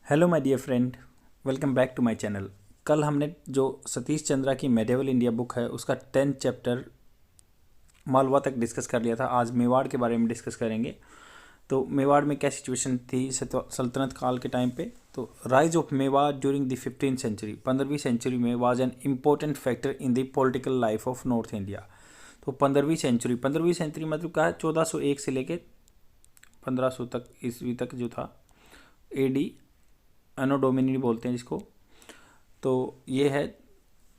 Hello my dear friend, welcome back to my channel. कल हमने जो सतीश चंद्रा की मेडिवल इंडिया बुक है उसका 10th चैप्टर मालवा तक डिस्कस कर लिया था। आज मेवाड़ के बारे में डिस्कस करेंगे। तो मेवाड़ में क्या सिचुएशन थी सल्तनत काल के टाइम पे। तो rise of Mewar during the 15th century, 15वीं सेंचुरी में was an important factor in the political life of north India. तो 15वीं सेंचुरी मतलब क्या है, 1401 से लेके 1500 तक ईस्वी तक जो था, एडी एनो डोमिनी बोलते हैं जिसको। तो ये है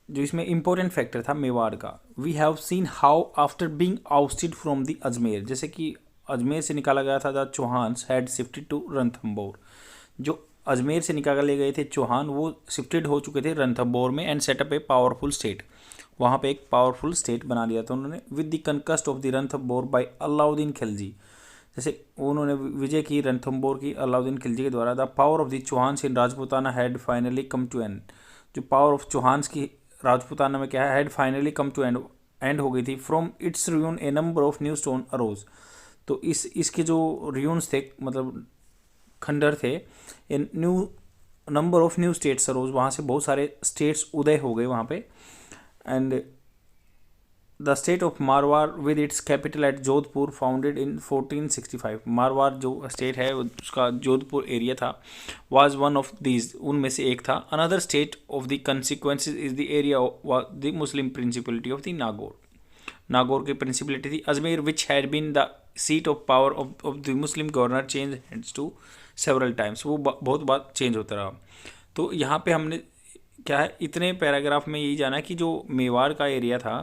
जो इसमें इम्पोर्टेंट फैक्टर था मेवाड़ का। We have seen how after being ousted from the Ajmer, जैसे कि अजमेर से निकाला गया था the Chauhans had shifted to Ranthambore. जो अजमेर से निकाले गए थे चौहान, वो शिफ्टेड हो चुके थे रणथंबोर में and set up a powerful state. वहाँ पे एक पावरफुल स्टेट बना दिया था उन्होंने with the conquest of the Ranthambore by Alauddin Khilji. जैसे उन्होंने विजय की रणथंबोर की अलाउद्दीन खिलजी के द्वारा। The power of the Chauhans in Rajputana had finally come to end. जो पावर ऑफ चौहान्स की राजपूताना में क्या है, had finally come to end हो गई थी। From its ruin a number of new stone arose. तो इसके जो रियून्स थे, मतलब खंडर थे, in new number of new states arose, वहाँ से बहुत सारे स्टेट्स उदय हो गए वहाँ पे। And the state of Marwar with its capital at Jodhpur founded in 1465। Marwar जो स्टेट है उसका जोधपुर एरिया था, वाज वन ऑफ दीज, उनमें से एक था। Another state of the consequences is the area the Muslim principality of the Nagaur. Nagaur की प्रिंसिपलिटी थी। Ajmer which had been the seat of power of the Muslim governor change hands to several times. वो बहुत बार change होता रहा। तो यहाँ पे हमने क्या है, इतने पैराग्राफ में यही जाना कि जो मेवाड़ का एरिया था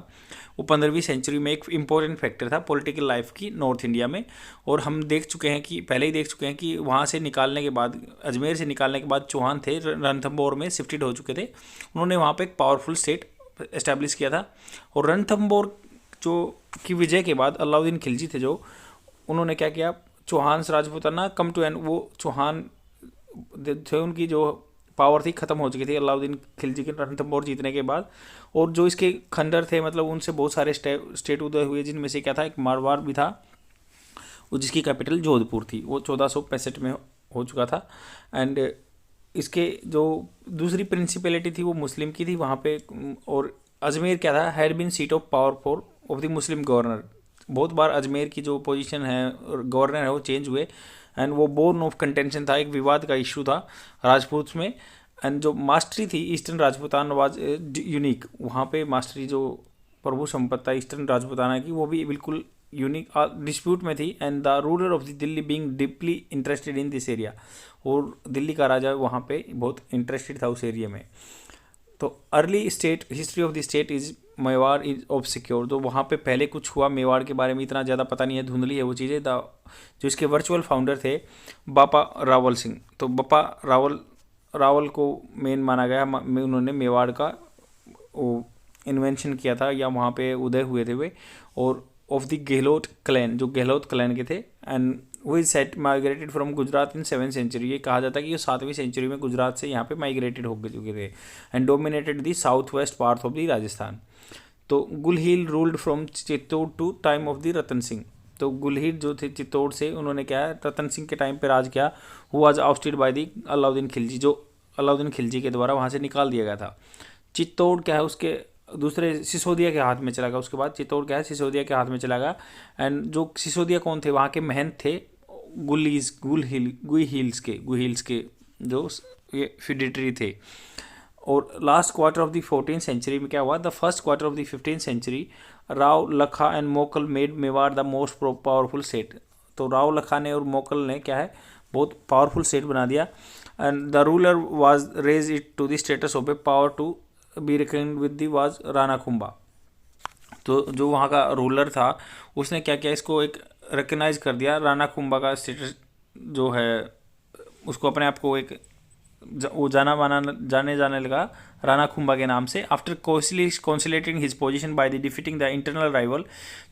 वो 15वीं सेंचुरी में एक इम्पोर्टेंट फैक्टर था पॉलिटिकल लाइफ की नॉर्थ इंडिया में। और हम देख चुके हैं कि पहले ही देख चुके हैं कि वहाँ से निकालने के बाद, अजमेर से निकालने के बाद चौहान थे रणथंबोर में शिफ्टेड हो चुके थे। उन्होंने वहाँ पे एक पावरफुल स्टेट एस्टेब्लिश किया था। और रणथंबोर जो की विजय के बाद अलाउद्दीन खिलजी थे, जो उन्होंने क्या किया, Chauhan Rajputana come to end, वो चौहान थे उनकी जो पावर थी ख़त्म हो चुकी थी अलाउद्दीन खिलजी के रणथंबोर जीतने के बाद। और जो इसके खंडर थे, मतलब उनसे बहुत सारे स्टेट उदय हुए, जिनमें से क्या था, एक मारवाड़ भी था, वो जिसकी कैपिटल जोधपुर थी। वो 1465 में हो चुका था। एंड इसके जो दूसरी प्रिंसिपलिटी थी वो मुस्लिम की थी वहाँ पे। और अजमेर क्या था, had been seat of power for of the Muslim governor. बहुत बार अजमेर की जो पोजीशन है और गवर्नर है वो चेंज हुए। एंड वो बोर्न ऑफ कंटेंशन था, एक विवाद का इशू था राजपूत में। एंड जो मास्टरी थी ईस्टर्न राजपूतान वाज यूनिक। वहाँ पे मास्टरी जो प्रभु संपत्ता ईस्टर्न राजपूताना की, वो भी बिल्कुल यूनिक डिस्प्यूट में थी। And the ruler of the Delhi being deeply interested in this area. और दिल्ली का राजा वहाँ पे बहुत इंटरेस्टेड था उस एरिया में। तो early state history of the state is Mewar is obscure. तो वहाँ पे पहले कुछ हुआ, मेवाड़ के बारे में इतना ज़्यादा पता नहीं है, धुंधली है वो चीज़ें। जो इसके वर्चुअल फाउंडर थे बापा रावल सिंह। तो बापा रावल को मेन माना गया। उन्होंने मेवाड़ का वो इन्वेंशन किया था, या वहाँ पे उदय हुए थे वे। और ऑफ द गहलोत क्लैन, जो गहलोत क्लैन के थे। एंड वो is set migrated from Gujarat in 7th century. ये कहा जाता है कि ये 7वीं सेंचुरी में गुजरात से यहाँ पे माइग्रेटेड हो चुके थे। And dominated the south west part of the Rajasthan. तो Guhil ruled from Chittor to time of the Ratan Singh. तो गुलहील जो थे चित्तौड़ से, उन्होंने क्या है, रतन सिंह के टाइम पे राज किया। Who was ousted by the Alauddin Khilji, जो अलाउद्दीन खिलजी के द्वारा वहाँ से निकाल दिया गया था। चित्तौड़ क्या है, उसके दूसरे सिसोदिया के हाथ में चला गया। उसके बाद चित्तौड़ क्या है, सिसोदिया के हाथ में चला गया। एंड जो सिसोदिया कौन थे, वहाँ के महंत थे गुहिल्स के जो ये फिडिटरी थे। और last quarter of the 14th century में क्या हुआ, the first quarter of the 15th century, Rao Lakha and Mokal made Mewar the most powerful state. तो राव लखा ने और मोकल ने क्या है, बहुत पावरफुल स्टेट बना दिया। And the ruler was raise it to the status of a power to be recognised with the was Rana Kumbha. तो जो वहाँ का रूलर था उसने क्या किया, इसको एक रिकग्नाइज कर दिया, राणा कुंभा का स्टेटस जो है, उसको अपने आप को एक वो जाने जाने लगा राणा कुंभा के नाम से। After consolidating his position by the defeating the internal rival,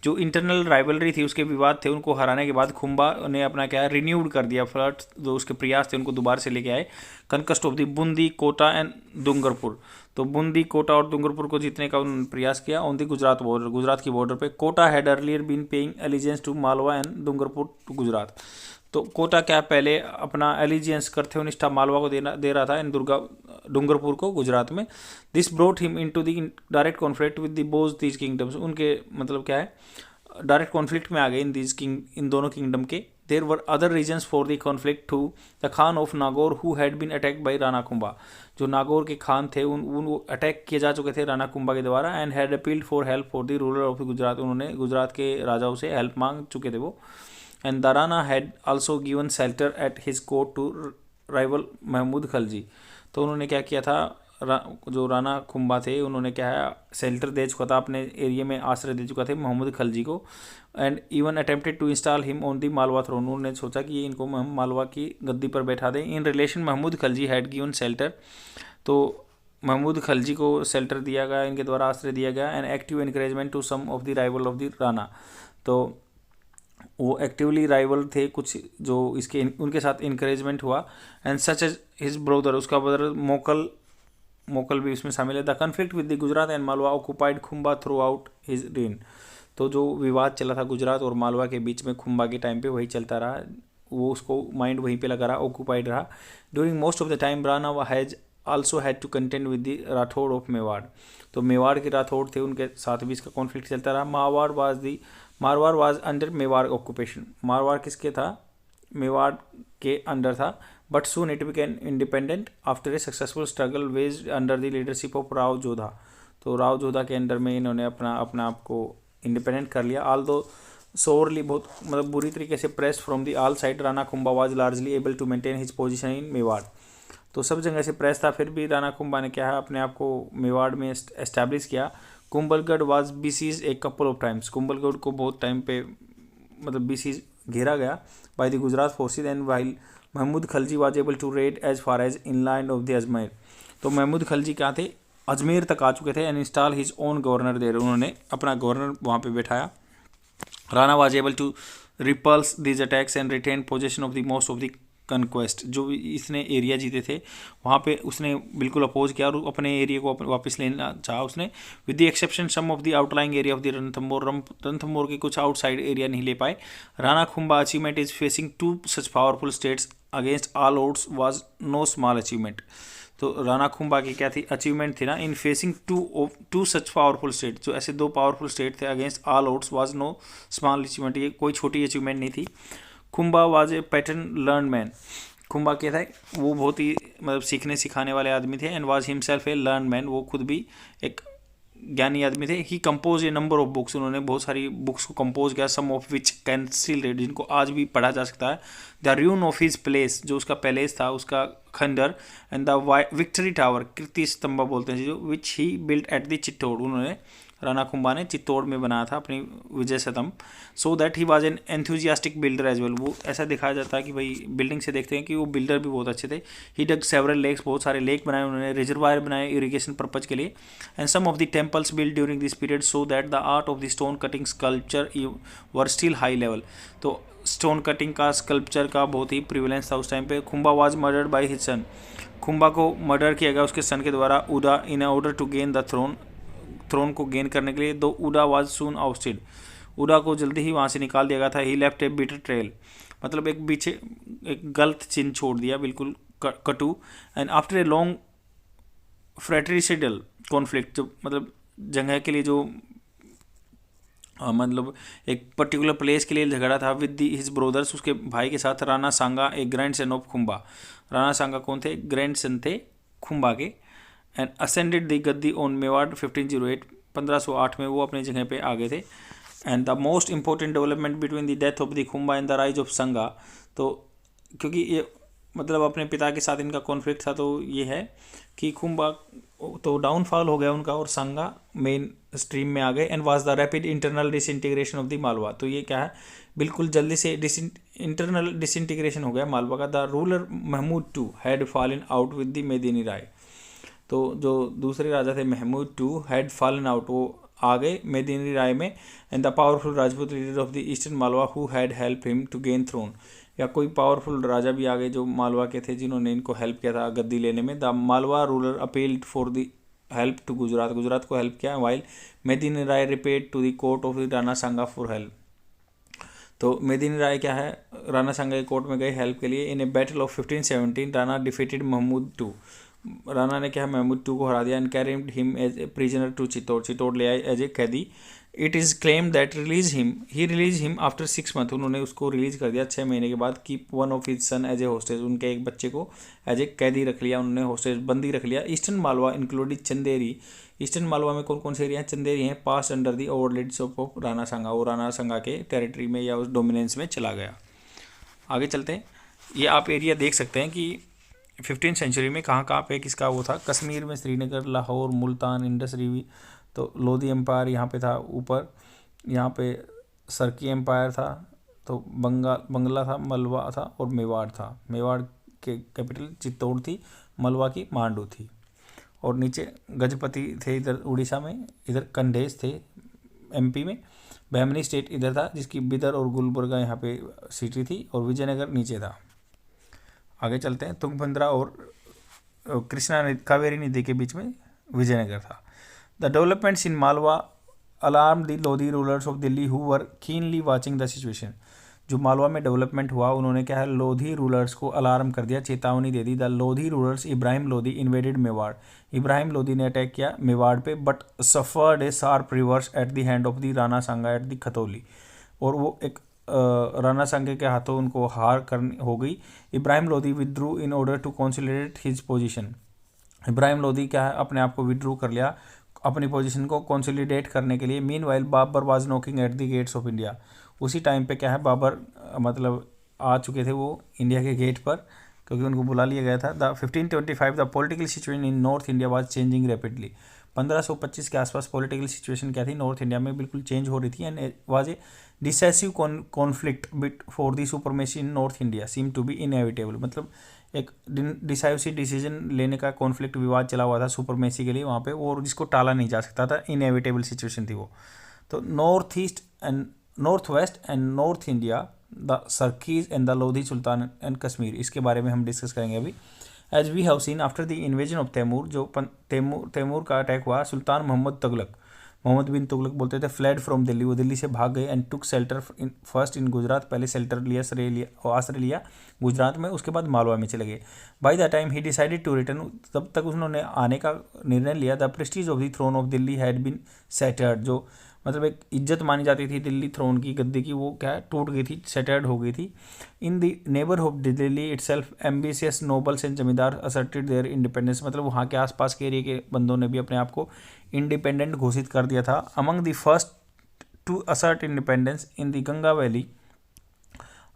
जो इंटरनल राइवलरी थी, उसके विवाद थे, उनको हराने के बाद कुंभा ने अपना क्या रिन्यूड कर दिया फ्लर्ट, जो उसके प्रयास थे उनको दोबारा से लेके आए। Conquest of the Bundi, Kota and Dungarpur. तो बूंदी, कोटा और डूंगरपुर को जीतने का उन्होंने प्रयास किया on the Gujarat border, Gujarat की बॉर्डर पे। Kota had earlier been paying allegiance to Malwa and Dungarpur to Gujarat. तो कोटा क्या पहले अपना एलिजियंस करते हुए निष्ठा मालवा को दे रहा था इन डूंगरपुर को गुजरात में। This brought him into the direct conflict with the both these kingdoms, उनके मतलब क्या है डायरेक्ट कॉन्फ्लिक्ट में आ गए इन दोनों किंगडम के। There were other reasons for the conflict to the Khan of Nagaur who had been attacked by Rana Kumbha, जो नागौर के खान थे उन अटैक किए जा चुके थे राणा कुंभा के द्वारा। And had appealed for help for the ruler of Gujarat, उन्होंने गुजरात के राजाओं से हेल्प मांग चुके थे वो। And the Rana had also given shelter at his court to rival Mahmud Khalji, तो उन्होंने क्या किया था जो राणा कुंभा थे उन्होंने क्या है शेल्टर दे चुका था, अपने एरिया में आश्रय दे चुका थे महमूद खलजी को। And even attempted to install him on the Malwa throne, उन्होंने सोचा कि इनको हम मालवा की गद्दी पर बैठा दें। In relation Mahmud Khalji had given shelter, तो महमूद खलजी को शेल्टर दिया गया, इनके द्वारा आश्रय दिया गया। And active encouragement to some of the rival of the Rana, तो वो एक्टिवली राइवल थे कुछ जो इसके उनके साथ इनकरेजमेंट हुआ। And such as his brother, उसका ब्रदर मोकल भी इसमें शामिल है। The conflict with the Gujarat and Malwa occupied Kumbha through his reign, तो जो विवाद चला था गुजरात और मालवा के बीच में खुम्बा के टाइम पे वही चलता रहा, वो उसको माइंड वहीं पे लगा रहा, ऑक्यूपाइड रहा। During most of the time Rana has also had to contend with the Rathore of Mewar, तो मेवाड़ के राठौड़ थे उनके साथ भी इसका कॉन्फ्लिक्ट चलता रहा। Marwar was under Mewar occupation, Marwar किसके था मेवाड़ के अंडर था। But soon it became independent after a successful struggle waged under the leadership of Rao Jodha, तो राव जोधा के अंडर में इन्होंने अपना आप को इंडिपेंडेंट कर लिया। ऑल दो सोरली, बहुत मतलब बुरी तरीके से press from the all side, Rana Kumbha was largely able to maintain his position in Mewar, तो सब जगह से प्रेस था, फिर भी राणा कुंभा ने क्या है अपने आप को मेवाड़ में एस्टैब्लिश किया। Kumbhalgarh was besieged a couple of times, Kumbhalgarh को बहुत टाइम पे मतलब बीसीज घेरा गया by the Gujarat forces. And while Mahmud Khalji was able to raid as far as inland of the Ajmer, तो महमूद खलजी क्या थे अजमेर तक आ चुके थे। And install his own governor there, उन्होंने अपना गवर्नर वहाँ पे बैठाया। Rana was able to repulse these attacks and retain possession of the most of the conquest, जो इसने एरिया जीते थे वहाँ पे उसने बिल्कुल अपोज किया और अपने एरिया को वापस लेना चाहा उसने। With the exception some of the outlying area of the Ranthambore के कुछ आउटसाइड एरिया नहीं ले पाए। Rana Kumbha achievement is facing to such powerful states against all odds was no small achievement, तो राणा कुंभा की क्या थी अचीवमेंट थी ना, in facing to such powerful state, जो ऐसे दो पावरफुल स्टेट थे against all odds was no small achievement, ये कोई छोटी अचीवमेंट नहीं थी। Kumbha was a pattern learn man, Kumbha क्या था वो बहुत ही मतलब सीखने सिखाने वाले आदमी थे। And was himself a learn man, वो खुद भी एक ज्ञानी आदमी थे। He compose a number of books, उन्होंने बहुत सारी बुक्स को कंपोज किया, some of which can still read, जिनको आज भी पढ़ा जा सकता है। The ruin of his place, जो उसका पैलेस था उसका खंडर। And the victory tower, Kirti Stambh बोलते हैं जो, which he built at the Chittor, उन्होंने राणा कुंभा ने चित्तौड़ में बनाया था अपनी Vijay Stambh. So that he was an enthusiastic builder as well, वो ऐसा दिखाया जाता है कि भाई बिल्डिंग से देखते हैं कि वो बिल्डर भी बहुत अच्छे थे। ही डग सेवरल लेक्स, बहुत सारे लेक बनाए उन्होंने, रिजर्वायर बनाए इरिगेशन पर्पज के लिए। And some of the temples build during this period so that the art of the stone cutting sculpture were still high level, तो स्टोन कटिंग का स्कल्पचर का बहुत ही प्रिविलेंस था उस टाइम पे। Kumbha was murdered by his son, Kumbha को murder किया गया उसके सन के द्वारा Uda in order to gain the throne को गेन करने के लिए। दो उडा वाज सून आउटस्टेड, उडा को जल्दी ही वहाँ से निकाल दिया गया था। ही लेफ्ट ए बिटर ट्रेल, मतलब एक पीछे एक गलत चिन्ह छोड़ दिया बिल्कुल कटु। And after a long fratricidal conflict, जो मतलब जगह के लिए जो मतलब एक पर्टिकुलर प्लेस के लिए झगड़ा था विद हिज ब्रोदर्स, उसके भाई के साथ। राणा सांगा ए ग्रैंड सन ऑफ खुम्बा, राणा सांगा कौन थे ग्रैंड सन थे खुम्बा के। And ascended the Gaddi on Mewar 1508, 1508 में वो अपनी जगह पे आ गए थे। And the most important development between the death of the Kumbha and the rise of Sanga, तो क्योंकि ये मतलब अपने पिता के साथ इनका कॉन्फ्लिक्ट था, तो ये है कि खुम्बा तो डाउनफॉल हो गया उनका और संगा मेन स्ट्रीम में आ गए। And was the rapid internal disintegration of the Malwa, तो ये क्या है बिल्कुल जल्दी से इंटरनल डिसइंटीग्रेशन हो गया मालवा का। The ruler Mahmud too had fallen out with the Medini Rai, तो जो दूसरे राजा थे Mahmud too had fallen out, वो आ गए मेदिनी राय में। And the powerful Rajput leader of the eastern Malwa who had help him to gain throne, या कोई पावरफुल राजा भी आ गए जो मालवा के थे जिन्होंने इनको हेल्प किया था गद्दी लेने में। The Malwa ruler appealed for the help to Gujarat, Gujarat को हेल्प किया। While Medini Rai repaired to the court of the Rana Sanga for help, तो मेदिनी राय क्या है, राणा सांगा के कोर्ट में गए हेल्प के लिए। In a battle of 1517 Rana defeated Mahmud two, Rana ने क्या महमूद टू को हरा दिया। And carried him as a prisoner to Chittor, Chittor ले आए एज ए कैदी। It is claim that he release him after 6 month, उन्होंने उसको रिलीज कर दिया 6 महीने के बाद। Keep one of his son as a hostage, उनके एक बच्चे को एज ए कैदी रख लिया, उन्होंने होस्टेज बंदी रख लिया। Eastern Malwa including Chanderi, eastern Malwa में कौन कौन से एरिया हैं, चंदेरी हैं, पास अंडर दी ओवरलीडशिप ऑफ राणा सांगा, वो राणा सांगा के टेरिटरी में या उस डोमिनेंस में चला गया। आगे चलते हैं, ये आप एरिया देख सकते हैं कि 15th सेंचुरी में कहाँ कहाँ पे किसका वो था। कश्मीर में श्रीनगर, लाहौर, मुल्तान, इंडस रिवी, तो लोधी एम्पायर यहाँ पे था ऊपर, यहाँ पे सरकी एम्पायर था, तो बंगला था, मलवा था और मेवाड़ था। मेवाड़ के कैपिटल चित्तौड़ थी, मलवा की मांडू थी। और नीचे गजपति थे इधर उड़ीसा में, इधर कंडेज थे एमपी में, बहमनी स्टेट इधर था जिसकी बिदर और गुलबर्गा यहाँ पे सिटी थी, और विजयनगर नीचे था। आगे चलते हैं, तुंगभद्रा और कृष्णा कावेरी नदी के बीच में विजयनगर था। The developments in Malwa alarm the Lodhi rulers of Delhi who were keenly watching the situation, जो मालवा में डेवलपमेंट हुआ उन्होंने क्या है, लोधी रूलर्स को अलार्म कर दिया, चेतावनी दे दी। The Lodhi rulers Ibrahim Lodhi invaded Mewar, Ibrahim Lodhi ने अटैक किया मेवाड़ पे, but suffered a sharp reverse at the hand of the Rana Sanga at the Khatauli, और वो एक राणा सांगा के हाथों उनको हार करनी हो गई। Ibrahim Lodhi withdrew in order to consolidate his position, Ibrahim Lodhi क्या है, अपने आप को विड्रू कर लिया अपनी पोजीशन को कंसोलिडेट करने के लिए। Meanwhile Babur was knocking at the gates of India, उसी टाइम पे क्या है, बाबर मतलब आ चुके थे वो इंडिया के गेट पर, क्योंकि उनको बुला लिया गया था। The 1525 the political situation in north India was changing rapidly, 1525 के आसपास पॉलिटिकल सिचुएशन क्या थी, नॉर्थ इंडिया में बिल्कुल चेंज हो रही थी। And was a decisive conflict bit for the supremacy in north India seem to be inevitable, मतलब एक डिसाइसिव डिसीजन लेने का कॉन्फ्लिक्ट, विवाद चला हुआ था सुपरमेसी के लिए वहाँ पे, और जिसको टाला नहीं जा सकता था, इनएविटेबल सिचुएशन थी वो। तो north east and north west and north India, the Sharqis and the Lodhi sultan and Kashmir, इसके बारे में हम डिस्कस करेंगे अभी। As we have seen after the invasion of Timur, जो तैमूर का अटैक हुआ, सुल्तान मोहम्मद तुगलक, मोहम्मद बिन तुगलक बोलते थे, फ्लैड फ्रॉम दिल्ली, वो दिल्ली से भाग गए। And took shelter first in Gujarat, पहले शेल्टर लिया, आश्रय लिया गुजरात में, उसके बाद मालवा में चले गए। By the time he decided to return, तब तक उन्होंने आने का निर्णय लिया। The prestige of the throne of Delhi had been shattered, जो मतलब एक इज्जत मानी जाती थी दिल्ली थ्रोन की, गद्दी की, वो क्या है, टूट गई थी, सैटर्ड हो गई थी। In the neighbourhood Delhi itself ambitious nobles and जमींदार असर्टेड देयर इंडिपेंडेंस, मतलब वहाँ के आसपास के एरिया के बंदों ने भी अपने आप को इंडिपेंडेंट घोषित कर दिया था। Among the first to assert independence in the Ganga valley,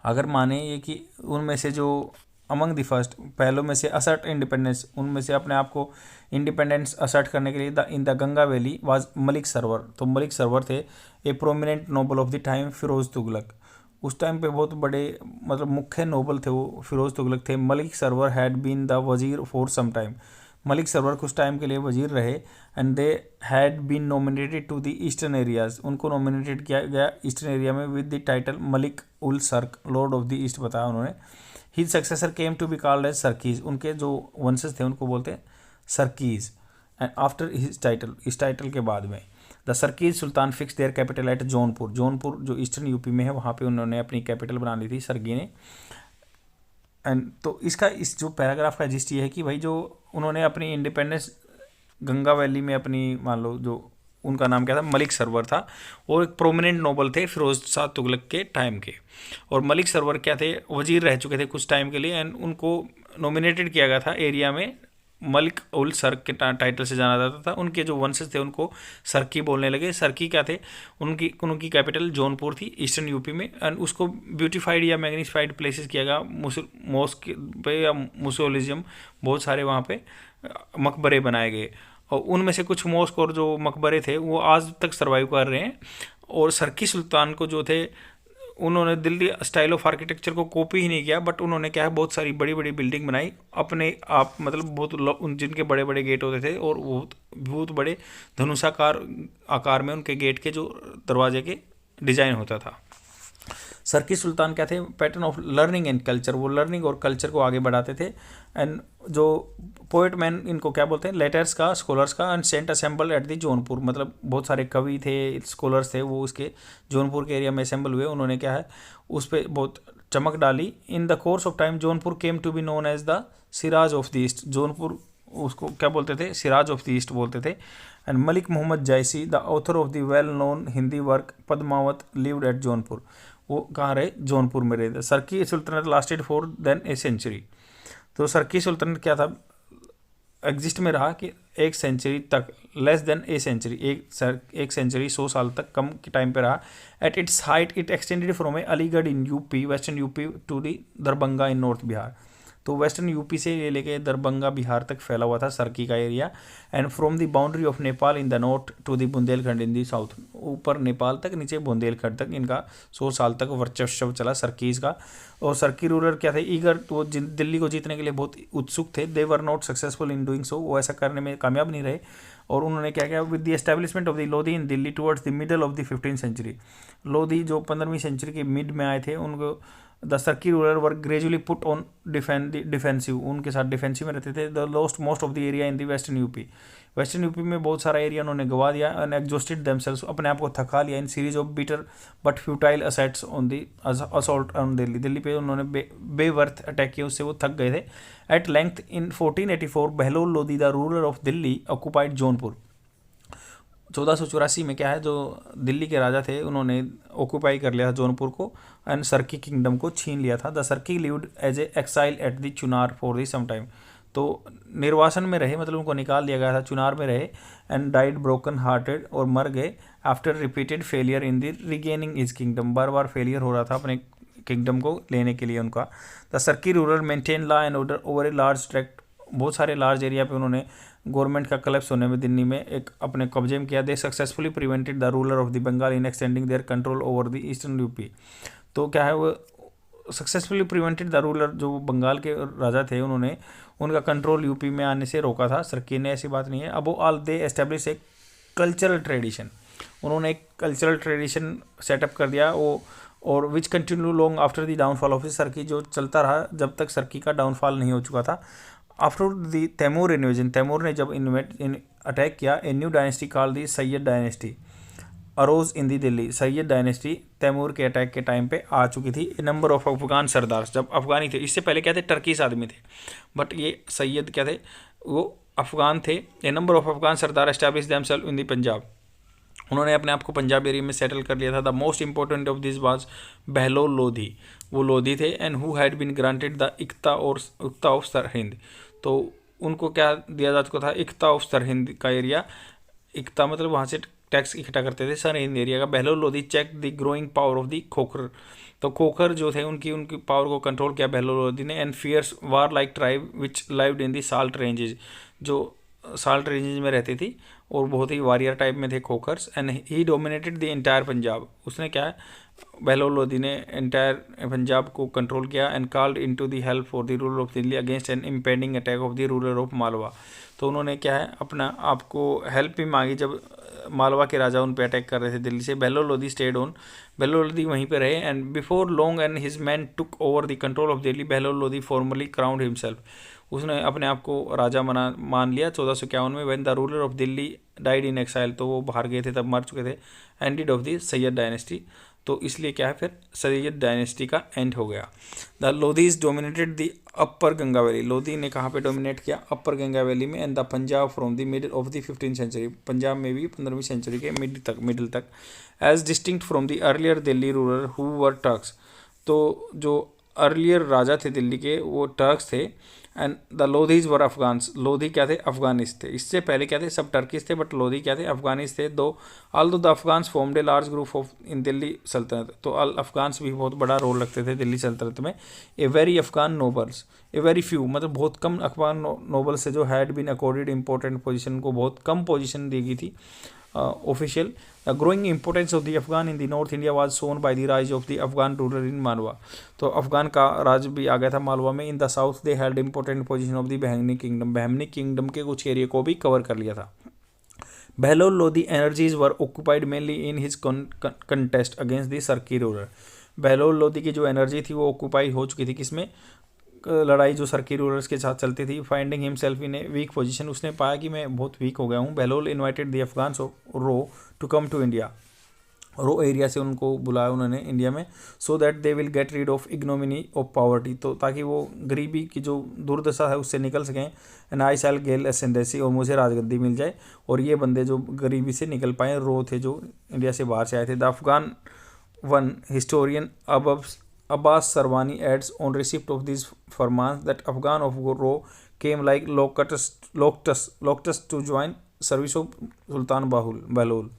अगर माने ये कि उनमें से जो अमंग द फर्स्ट, पहलों में से असर्ट इंडिपेंडेंस, उनमें से अपने आप को इंडिपेंडेंस असर्ट करने के लिए in the Ganga valley was Malik Sarwar, तो मलिक सरवर थे a prominent noble of the time Firoz Tughlaq, उस टाइम पे बहुत बड़े मतलब मुख्य नोबल थे वो, फिरोज तुगलक थे। Malik Sarwar had been the wazir for some time, Malik Sarwar कुछ टाइम के लिए वजीर रहे। And they had been nominated to the eastern areas, उनको नॉमिनेटेड किया गया ईस्टर्न एरिया में with the title Malik ul Sharq, lord of the east बताया उन्होंने। His successor came to be called as Sharqis, उनके जो वंशज थे उनको बोलते हैं Sharqis. And after his title, इस टाइटल के बाद में the Sharqis sultan fix their capital at Jaunpur, Jaunpur जो ईस्टर्न यूपी में है वहाँ पे उन्होंने अपनी कैपिटल बना ली थी सरगी ने। एंड तो इसका इस जो पैराग्राफ का जिस्ट ये है कि भाई जो उन्होंने अपनी इंडिपेंडेंस गंगा वैली में अपनी, मान लो जो उनका नाम क्या था, मलिक सरवर था, और एक प्रोमिनेंट नोबल थे फिरोज शाह तुगलक के टाइम के। और मलिक सरवर क्या थे, वजीर रह चुके थे कुछ टाइम के लिए, एंड उनको नॉमिनेटेड किया गया था एरिया में, मलिक उल सर्क के टाइटल से जाना जाता था। उनके जो वंशज थे उनको सरकी बोलने लगे। सरकी क्या थे, उनकी कैपिटल जौनपुर थी ईस्टर्न यूपी में। एंड उसको ब्यूटीफाइड या मैग्नीफाइड प्लेसेस किया गया, मॉस्क पे या म्यूजियम, बहुत सारे वहाँ पे मकबरे बनाए गए, और उनमें से कुछ मॉस्क और जो मकबरे थे वो आज तक सर्वाइव कर रहे हैं। और सरकी सुल्तान को जो थे उन्होंने दिल्ली स्टाइल ऑफ आर्किटेक्चर को कॉपी ही नहीं किया, बट उन्होंने क्या है बहुत सारी बड़ी बड़ी बिल्डिंग बनाई अपने आप, मतलब बहुत जिनके बड़े बड़े गेट होते थे, और बहुत बड़े धनुषाकार आकार में उनके गेट के जो दरवाजे के डिजाइन होता था। सरकी सुल्तान क्या थे, pattern of learning and culture, वो लर्निंग और कल्चर को आगे बढ़ाते थे। एंड जो पोएट मैन इनको क्या बोलते हैं, लेटर्स का, स्कॉलर्स का, and sent assemble at the Jaunpur, मतलब बहुत सारे कवि थे, स्कॉलर्स थे, वो उसके जौनपुर के एरिया में असेंबल हुए, उन्होंने क्या है उस पर बहुत चमक डाली। In the course of time Jaunpur came to be known as the Shiraz of the east, Jaunpur उसको क्या बोलते थे, सिराज ऑफ द ईस्ट बोलते थे। And Malik Mohammad Jayasi the author of the well known Hindi work Padmavat lived at Jaunpur, वो कहाँ रहे, जौनपुर में रहे थे। Sharqi sultanate lasted for than a century, तो सरकी सुल्तनत क्या था, एग्जिस्ट में रहा कि 1 सेंचुरी तक, लेस देन ए सेंचुरी, एक सेंचुरी 100 साल तक कम के टाइम पे रहा। At its height it extended from a Aligarh in UP, western UP to the Darbhanga in north Bihar, तो वेस्टर्न यूपी से ये लेके दरभंगा बिहार तक फैला हुआ था सरकी का area. And from the boundary of Nepal in the north to the Bundelkhand in the south, ऊपर नेपाल तक, नीचे बुंदेलखंड तक इनका 100 साल तक वर्चस्व चला सरकीज का। और सरकी रूलर क्या थे, ईगर, तो दिल्ली को जीतने के लिए बहुत उत्सुक थे। They were not successful in doing so, वो ऐसा करने में कामयाब नहीं रहे। और उन्होंने क्या किया, with the establishment of the Lodi in Delhi towards the middle of the 15th century, Lodi जो 15वीं सेंचुरी के मिड में आए थे, उनको द सरकी ruler were gradually put on defensive, उनके साथ डिफेंसिव में रहते थे। The lost most of the area in the western UP, western UP में बहुत सारा एरिया उन्होंने गवा दिया। एंड एग्जॉस्टेड देमसेल्स, अपने आप को थका लिया, in series of bitter but futile assaults on the assault on Delhi, Delhi पे उन्होंने बेवर्थ अटैक किया, उससे वो थक गए थे। At length in 1484 Bahlol Lodi the ruler of Delhi occupied Jaunpur, 1484 में क्या है, जो दिल्ली के राजा थे उन्होंने ऑक्यूपाई कर लिया था जौनपुर को, एंड सरकी किंगडम को छीन लिया था। The Sharqi lived as a exile at the Chunar for the some time, तो निर्वासन में रहे, मतलब उनको निकाल दिया गया था, चुनार में रहे। एंड डाइड ब्रोकन हार्टेड, और मर गए after repeated failure in the regaining his kingdom, bar bar failure हो रहा था अपने किंगडम को लेने के लिए उनका। द सरकी ruler maintain law and order over a large tract, बहुत सारे लार्ज एरिया पे उन्होंने गवर्नमेंट का कलेप्स होने में दिल्ली में एक अपने कब्जे में किया। They successfully prevented the ruler of the Bengal in extending their control over the eastern UP, तो क्या है वो सक्सेसफुली प्रिवेंटेड द रूलर, जो बंगाल के राजा थे उन्होंने उनका कंट्रोल यूपी में आने से रोका था सरकी ने, ऐसी बात नहीं है। अब ऑल दे एस्टेब्लिश एक कल्चरल ट्रेडिशन, उन्होंने एक कल्चरल ट्रेडिशन सेटअप कर दिया वो, और which continue long after the downfall of Sharqi, जो चलता रहा जब तक सरकी का डाउनफॉल नहीं हो चुका था। After the Timur invasion, Timur ने जब अटैक किया, a new dynasty called the Sayyid dynasty arose in the Delhi, Sayyid dynasty Timur के अटैक के टाइम पे आ चुकी थी। ए नंबर ऑफ अफगान सरदार, जब अफगानी थे, इससे पहले क्या थे, टर्कीस आदमी थे, बट ये सैयद क्या थे, वो अफगान थे। A number of Afghan sardar establish themselves in the Punjab, उन्होंने अपने आप को पंजाब एरिया में सेटल कर लिया था। The most important of this was Bahlol Lodhi, वो लोधी थे। And who had been granted the iqta of Sirhind, तो उनको क्या दिया जा चुका था, इक्ता ऑफ सरहिंद का एरिया, इक्ता मतलब वहाँ से टैक्स इकट्ठा करते थे सरहिंद एरिया का। Bahlol Lodi check the growing power of the Khokhar, तो खोखर जो थे उनकी पावर को कंट्रोल किया बहलोल लोधी ने। And fierce war like tribe which lived in the salt ranges, जो साल्ट रेंजेज में रहती थी और बहुत ही वारियर टाइप में थे Khokhars. And he dominated the entire Punjab, उसने क्या है, बहलोल लोधी ने एंटायर पंजाब को कंट्रोल किया। And called into the help for the ruler of Delhi against an impending attack of the ruler of Malwa, तो उन्होंने क्या है अपना आपको हेल्प भी मांगी जब मालवा के राजा उन पे अटैक कर रहे थे दिल्ली से। बहलोल लोधी स्टेड ऑन, बहलोल लोधी वहीं पे रहे। And before long and his man took over the control of Delhi, Bahlol Lodi formally crowned himself, उसने अपने आप को राजा मान लिया 1451 में। When the ruler of Delhi died in exile, तो वो बाहर गए थे, तब मर चुके थे। Ended of the Sayyid dynasty, तो इसलिए क्या है फिर सैयद डायनेस्टी का एंड हो गया। The Lodis dominated the upper Ganga valley, Lodi ने कहाँ पे डोमिनेट किया, अपर गंगा वैली में। And the Punjab from the middle of the 15th century, Punjab में भी 15वीं सेंचुरी के मिडिल तक। As distinct from the earlier Delhi ruler who were Turks, तो जो अर्लियर राजा थे दिल्ली के वो टर्क्स थे। And the Lodhi's were Afghans, Lodhi क्या थे, अफगानिस थे। इससे पहले क्या थे, सब टर्किस थे, बट लोधी क्या थे, अफगानिस थे। Though although the Afghans formed a large group of in Delhi sultanate, तो अफगान्स भी बहुत बड़ा रोल रखते थे दिल्ली सल्तनत में। A very Afghan nobles, a very few, मतलब बहुत कम अफगान नोबल्स से जो had been accorded important position को बहुत कम पोजीशन दी गई थी official. The growing importance of the Afghan in the north India was shown by the rise of the Afghan ruler in Malwa, तो अफगान का राज भी आ गया था मालवा में। इन the south they held important position of the Bahmani kingdom, Bahmani kingdom के कुछ area को भी कवर कर लिया था। Bahlol Lodhi energies were occupied mainly in his contest against the सरकी रूलर, बहलोल लोदी की जो एनर्जी थी वो ऑक्यूपाई हो चुकी थी किसमें, लड़ाई जो सरकी रूलर्स के साथ चलती थी। Finding himself in a weak position, उसने पाया कि मैं बहुत वीक हो गया हूँ। Bahlol invited the Afghans of Roh to come to India, Roh area से उनको बुलाया उन्होंने इंडिया में, so that they will get rid of ignominy of poverty, तो ताकि वो गरीबी की जो दुर्दशा है उससे निकल सकें। एंड आई शैल गेल एसेंडेंसी, और मुझे राजगद्दी मिल जाए, और ये बंदे जो गरीबी से निकल पाए, रो थे जो इंडिया से बाहर से आए थे। The Afghan one historian Abbas Sarwani adds on receipt of this farmans that Afghan of Roh came like locusts to join service of sultan Bahlol.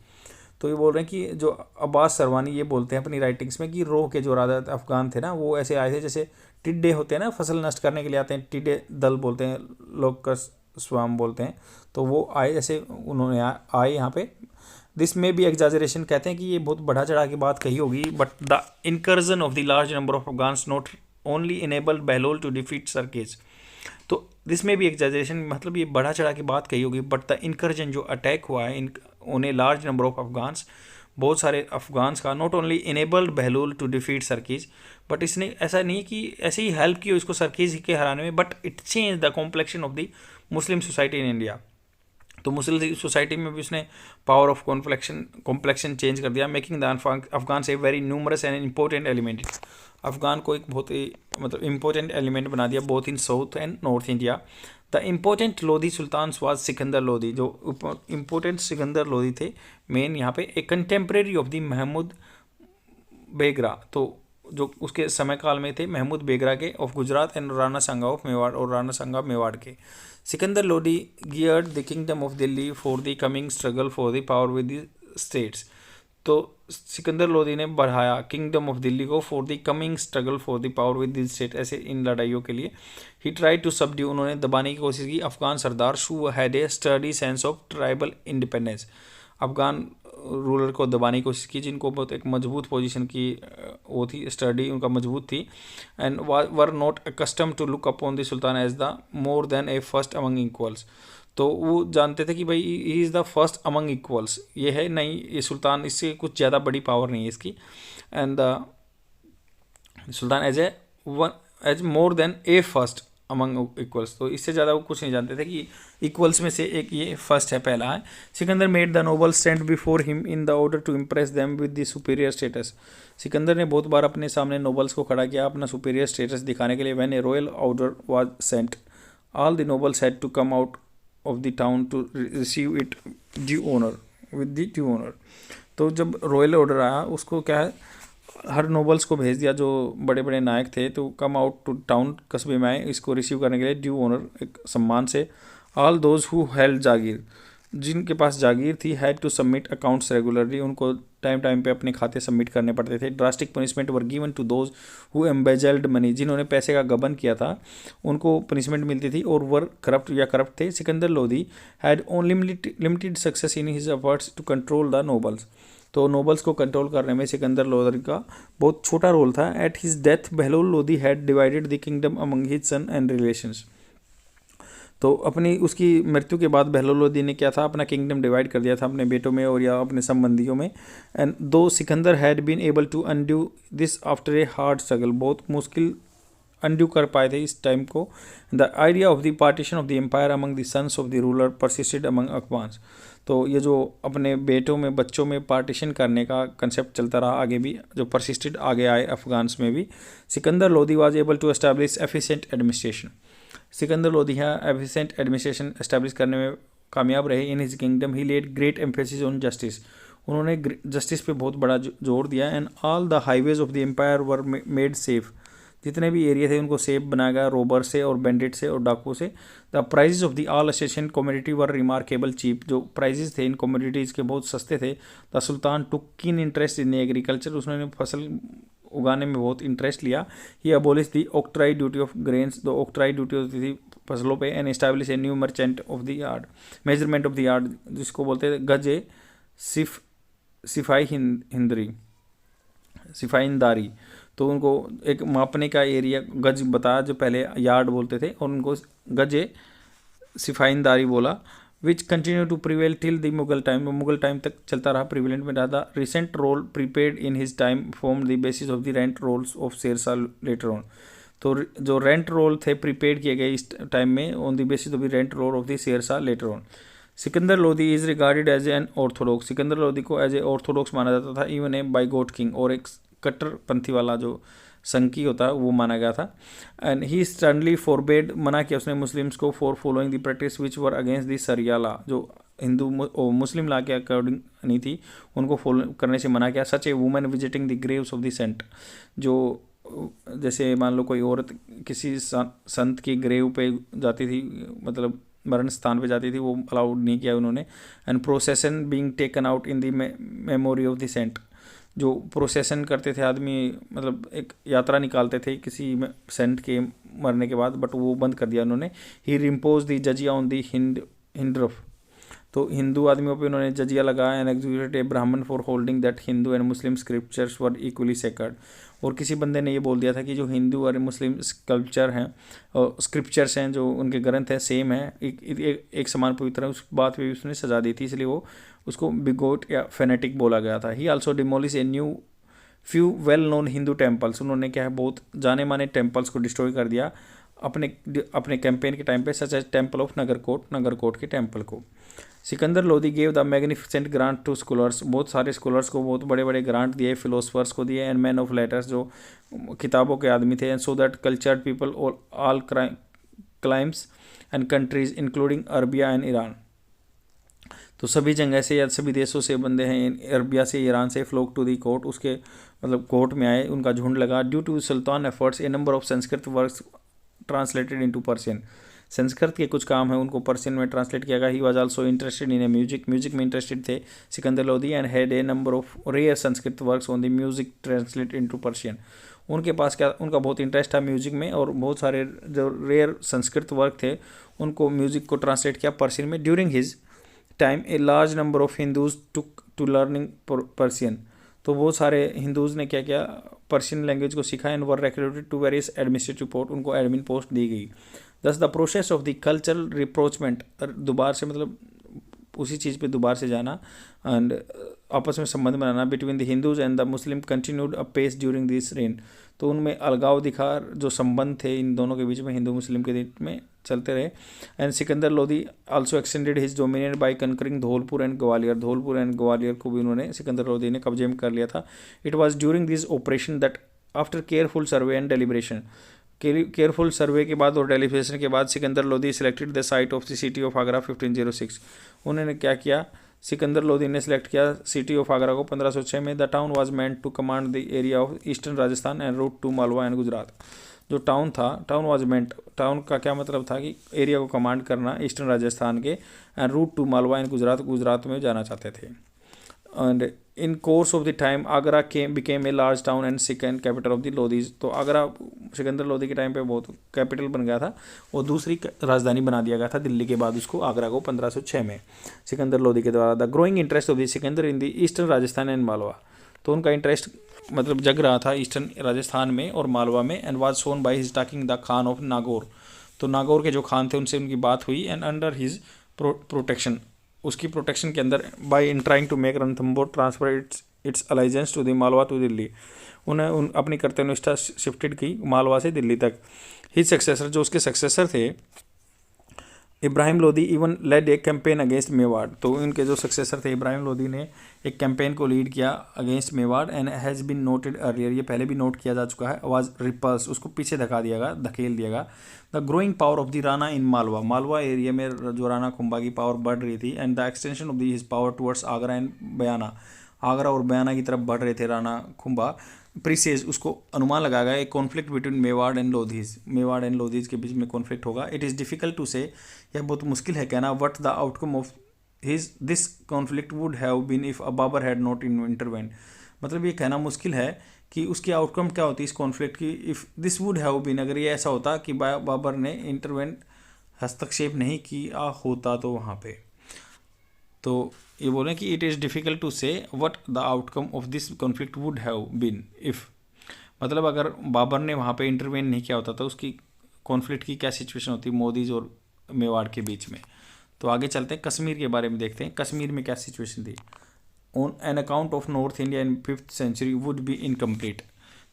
तो ये बोल रहे हैं कि जो अब्बास सरवानी ये बोलते हैं अपनी राइटिंग्स में कि रो के जो राजा अफगान थे ना, वो ऐसे आए थे जैसे टिड्डे होते हैं ना, फसल नष्ट करने के लिए आते हैं, टिड्डे दल बोलते हैं, लोकस स्वाम बोलते हैं। तो वो आए ऐसे उन्होंने आए यहाँ पे। दिस में भी एग्जाजरेशन, कहते हैं कि ये बहुत बढ़ा चढ़ा के बात कही होगी, but the incursion of the large number of Afghans not only enabled Bahlol to defeat Sharqis. तो दिस में भी एग्जाजरेशन, मतलब ये बढ़ा चढ़ा के बात कही होगी, बट द इनकर्जन जो अटैक हुआ है उन्हें लार्ज नंबर ऑफ अफगान्स, बहुत सारे अफगान्स का, not only enabled Bahlol to defeat Sharqis, but इसने ऐसा नहीं कि ऐसे ही हेल्प की हो इसको सरकीज के हराने में, but it change the complexion of the Muslim society in India. तो मुस्लिम सोसाइटी में भी उसने पावर ऑफ कॉम्प्लेक्शन चेंज कर दिया, making the Afghan a very numerous and important element. Afghan को एक बहुत ही मतलब इम्पोर्टेंट एलिमेंट बना दिया both in south and north India. The important Lodhi Sultan was Sikandar Lodhi, जो इम्पोर्टेंट सिकंदर लोधी थे मेन यहाँ पे, ए कंटेम्प्रेरी ऑफ द महमूद बेगरा, तो जो उसके समय काल में थे महमूद बेगरा के, of Gujarat and Rana Sanga of Mewar, और राणा सांगा मेवाड़ के। Sikandar Lodhi geared the kingdom of Delhi for the coming struggle for the power with the states. तो सिकंदर लोधी ने बढ़ाया किंगडम ऑफ दिल्ली को for the coming struggle for the power with the state, ऐसे इन लड़ाइयों के लिए। ही ट्राई टू सबड्यू, उन्होंने दबाने की कोशिश की Afghan sardar who had a steady sense of tribal independence, Afghan ruler को दबाने की कोशिश की जिनको बहुत एक मजबूत पोजीशन की वो थी, स्टडी उनका मजबूत थी। And were not accustom to look upon the sultan as the more than a first among equals, तो वो जानते थे कि भाई he is the first among equals, ये है नहीं, ये सुल्तान इससे कुछ ज़्यादा बड़ी पावर नहीं है इसकी। And the sultan as more than a first among equals, तो इससे ज़्यादा वो कुछ नहीं जानते थे कि इक्वल्स में से एक ये फर्स्ट है, पहला है। Sikandar made the noble stand before him in the order to impress them with the superior status. Sikandar ने बहुत बार अपने सामने नोबल्स को खड़ा किया अपना सुपीरियर स्टेटस दिखाने के लिए। When a royal order was sent all the nobles had to come out of the town to receive it due honour with the due honour. तो जब रॉयल ऑर्डर आया उसको क्या है, हर नोबल्स को भेज दिया जो बड़े बड़े नायक थे, तो कम आउट टू टाउन, कस्बे में आए इसको रिसीव करने के लिए ड्यू ऑनर, एक सम्मान से। All those who held jagir, जिनके पास जागीर थी, had to submit accounts regularly, उनको टाइम टाइम पे अपने खाते सबमिट करने पड़ते थे। Drastic punishment were given to those who embezzled money, जिन्होंने पैसे का गबन किया था उनको पनिशमेंट मिलती थी, और वर करप्ट या करप्ट थे। Sikandar Lodhi had only limited success in his efforts to control the nobles, तो नोबल्स को कंट्रोल करने में सिकंदर लोधी का बहुत छोटा रोल था। At his death Bahlol Lodhi had divided the kingdom among his son and relations, तो अपनी उसकी मृत्यु के बाद बहलोल लोधी ने क्या था, अपना किंगडम डिवाइड कर दिया था अपने बेटों में और या अपने संबंधियों में। And though Sikandar had been able to undo this after a hard struggle, बहुत मुश्किल अनड्यू कर पाए थे इस टाइम को। The idea of the partition of the empire among the sons of the ruler persisted among Afghans, तो ये जो अपने बेटों में बच्चों में पार्टीशन करने का कंसेप्ट चलता रहा आगे भी, जो परसिस्टेड आगे आए अफगान्स में भी। Sikandar Lodhi was able to establish efficient administration, Sikandar Lodhi यहाँ एफिशिएंट एडमिनिस्ट्रेशन एस्टैब्लिश करने में कामयाब रहे। In his kingdom he laid great emphasis on justice, उन्होंने जस्टिस पे बहुत बड़ा जोर दिया। And all the highways of the empire were made safe, जितने भी एरिया थे उनको सेफ बनाया गया रोबर से और बैंडिट से और डाकू से। The prices of the all essential commodity were remarkable cheap, जो प्राइजेज थे इन कमोडिटीज़ के बहुत सस्ते थे। The sultan took keen interest in agriculture, उसने फसल उगाने में बहुत इंटरेस्ट लिया। He abolish the octroi duty of grains, the octroi duty होती थी फसलों पे। And establish a new merchant of the yard, measurement of the yard, जिसको बोलते थे गजे सिफाइंदारी, तो उनको एक मापने का एरिया गज बताया जो पहले यार्ड बोलते थे, और उनको गजे सिफाइंदारी बोला। Which continue to prevail till the Mughal time, Mughal time तक चलता रहा, प्रिवेलेंट में रहा था। Recent roll prepared in his time form the basis of the rent rolls of Sher Shah later on. तो जो रेंट रोल थे प्रीपेड किए गए इस टाइम में on the basis of the rent roll of the Sher Shah later on. Sikandar Lodi is regarded as an orthodox, Sikandar Lodi को as ए Orthodox माना जाता था, इवन ए बाइगोट किंग, और एक कट्टरपंथी वाला जो संकी होता है वो माना गया था। एंड ही स्टर्नली फॉरबेड, मना किया उसने मुस्लिम्स को for following the practice which were against the sharia law, जो हिंदू मुस्लिम लॉ के अकॉर्डिंग नहीं थी, उनको फॉलो करने से मना किया। Such a women visiting the graves of the saint, जो जैसे मान लो कोई औरत किसी संत की ग्रेव पे जाती थी, मतलब मरण स्थान पे जाती थी, वो अलाउड नहीं किया उन्होंने। And procession being taken out in the memory of the saint, जो प्रोसेसन करते थे आदमी, मतलब एक यात्रा निकालते थे किसी सेंट के मरने के बाद, बट वो बंद कर दिया उन्होंने। ही रिम्पोज द जजिया ऑन द हिंदरफ, तो हिंदू आदमियों पे उन्होंने जजिया लगाया। एंड एग्जीक्यूटेड ए ब्राह्मण for holding that Hindu and Muslim scriptures were equally sacred, और किसी बंदे ने ये बोल दिया था कि जो हिंदू और मुस्लिम स्कल्पचर हैं और स्क्रिप्चर्स हैं, जो उनके ग्रंथ हैं, सेम है, एक समान पवित्र है। उस बात पे भी उसने सजा दी थी, इसलिए वो उसको बिगोट या फेनेटिक बोला गया था। ही also demolish a new few well known Hindu temples, उन्होंने क्या है बहुत जाने माने टेम्पल्स को डिस्ट्रॉय कर दिया अपने कैंपेन के टाइम पे, such as temple of Nagarkot के टेम्पल को। Sikandar Lodi gave the magnificent grant to scholars, बहुत सारे स्कॉलर्स को बहुत बड़े बड़े ग्रांट दिए, फिलोसफर्स को दिए, एंड मैन ऑफ लेटर्स, जो किताबों के आदमी थे, and so that cultured people all climbs and countries including Arabia and Iran, तो सभी जगह से या सभी देशों से बंदे हैं, अरबिया से, ईरान से, फ्लोक टू दी कोर्ट, उसके मतलब कोर्ट में आए, उनका झुंड लगा। Due to sultan efforts a number of Sanskrit works translated into Persian, Sanskrit के कुछ काम है उनको पर्शियन में ट्रांसलेट किया गया। He was also interested in a music में इंटरेस्टेड थे Sikandar Lodi, and had a number of rare Sanskrit works on the music translate into Persian, उनके पास क्या, उनका बहुत इंटरेस्ट था म्यूजिक में, और बहुत सारे जो रेयर संस्कृत वर्क थे उनको म्यूजिक को ट्रांसलेट किया पर्शियन में। During his time a large number of Hindus took to learning Persian, तो बहुत सारे हिंदूज़ ने क्या किया, पर्शियन लैंग्वेज को सीखा। And were recruited to various administrative post, उनको एडमिन पोस्ट दी गई। Thus the process of the cultural rapprochement, दोबारा से मतलब उसी चीज़ पे दोबारा से जाना, एंड आपस में संबंध बनाना between the Hindus and the Muslim continued apace during this reign, तो उनमें अलगाव दिखा, जो संबंध थे इन दोनों के बीच में, हिंदू मुस्लिम के बीच में चलते रहे। And Sikandar Lodi also extended his dominate by conquering Dholpur and Gwalior को भी उन्होंने, सिकंदर लोदी ने कब्जे में कर लिया था। It was during this operation that after careful survey and deliberation, careful survey के बाद और डेलिब्रेशन के बाद Sikandar Lodi selected the site of the city of Agra 1506, उन्होंने क्या किया, सिकंदर लोदी ने सिलेक्ट किया सिटी ऑफ आगरा को 1506 में। The town was meant to command the area of eastern Rajasthan and route to Malwa and Gujarat, जो टाउन था, टाउन वाज मेंट, टाउन का क्या मतलब था कि एरिया को कमांड करना ईस्टर्न राजस्थान के, and route to Malwa and Gujarat में जाना चाहते थे। And in course of the time Agra became a large town and second capital of the Lodis, तो आगरा सिकंदर लोदी के टाइम पे बहुत कैपिटल बन गया था और दूसरी राजधानी बना दिया गया था दिल्ली के बाद उसको, आगरा को 1506 में सिकंदर लोदी के द्वारा। The growing interest of the Sikandar in the eastern Rajasthan and Malwa, तो उनका इंटरेस्ट मतलब जग रहा था ईस्टर्न राजस्थान में और मालवा में। And was shown by his taking the Khan of Nagaur, तो नागौर के जो खान थे उनसे उनकी बात हुई। एंड अंडर हिज प्रोटेक्शन, उसकी प्रोटेक्शन के अंदर, by in trying to make Ranthambore transfer its allegiance to the Malwa to Delhi, उन्हें अपनी कर्तव्यनिष्ठा शिफ्टेड की मालवा से दिल्ली तक। हिज सक्सेसर, जो उसके सक्सेसर थे इब्राहिम लोदी, इवन लेड एक कैंपेन अगेंस्ट मेवाड़, तो इनके जो सक्सेसर थे इब्राहिम लोदी ने एक कैंपेन को लीड किया against Mewar. And has been noted earlier, ये पहले भी नोट किया जा चुका है। वाज रिपल्स, उसको पीछे धकेल दिया गया। The growing power of the Rana in Malwa area में जो राणा कुंभा की पावर बढ़ रही थी। And the extension of the his power towards Agra and Bayana, Agra और बयाना की तरफ बढ़ रहे थे राणा कुंभा। प्रीसेज, उसको अनुमान लगाया गया एक conflict between Mewar and Lodhi's के बीच में कॉन्फ्लिक्ट होगा। इट इज़ डिफिकल्ट टू से, यह बहुत मुश्किल है कहना, what the outcome of this conflict would have been if Babur had not intervened, मतलब ये कहना मुश्किल है कि उसकी आउटकम क्या होती है इस कॉन्फ्लिक्ट की, if this would have been, अगर ये ऐसा होता कि बाबर ने इंटरवेंट हस्तक्षेप नहीं किया होता तो वहाँ पे। तो ये बोलें कि it is difficult to say what the outcome of this conflict would have been if, मतलब अगर बाबर ने वहाँ पे इंटरवेन नहीं किया होता तो उसकी कॉन्फ्लिक्ट की क्या सिचुएशन होती मोदीज और मेवाड़ के बीच में। तो आगे चलते हैं, कश्मीर के बारे में देखते हैं कश्मीर में क्या सिचुएशन थी। On an account of north India in 5th century would be incomplete.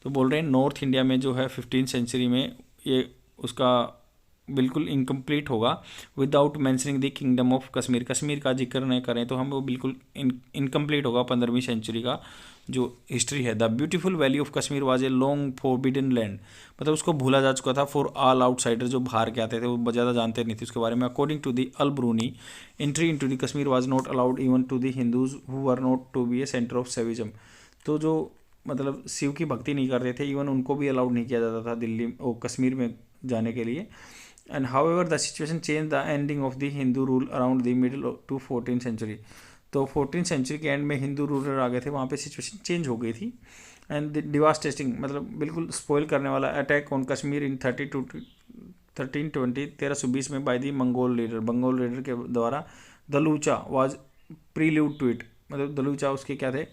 तो बोल रहे हैं नॉर्थ इंडिया में जो है 15th सेंचुरी में ये उसका बिल्कुल इनकम्प्लीट होगा without mentioning the kingdom of Kashmir. Kashmir का जिक्र नहीं करें तो हम वो बिल्कुल इनकम्प्लीट होगा 15वीं सेंचुरी का जो हिस्ट्री है। The beautiful valley of Kashmir was a long forbidden land, मतलब उसको भूला जा चुका था फॉर ऑल आउटसाइडर, जो बाहर के आते थे वो ज़्यादा जानते नहीं थे उसके बारे में। According to the Al Biruni entry into the Kashmir was not allowed even to the Hindus who are not to be a centre of Shaivism. तो जो मतलब शिव की भक्ति नहीं करते थे इवन उनको भी अलाउड नहीं किया जाता था दिल्ली और कश्मीर में जाने के लिए। And however the situation change the ending of the Hindu rule around the middle to 14th century. तो 14th सेंचुरी के एंड में हिंदू रूलर आ गए थे, वहाँ पे सिचुएशन चेंज हो गई थी। एंड डिवास्टेटिंग मतलब बिल्कुल स्पॉइल करने वाला अटैक ऑन कश्मीर इन 1320 में बाय दी मंगोल लीडर के द्वारा। Dulucha was prelude to it, मतलब दलूचा उसके क्या थे,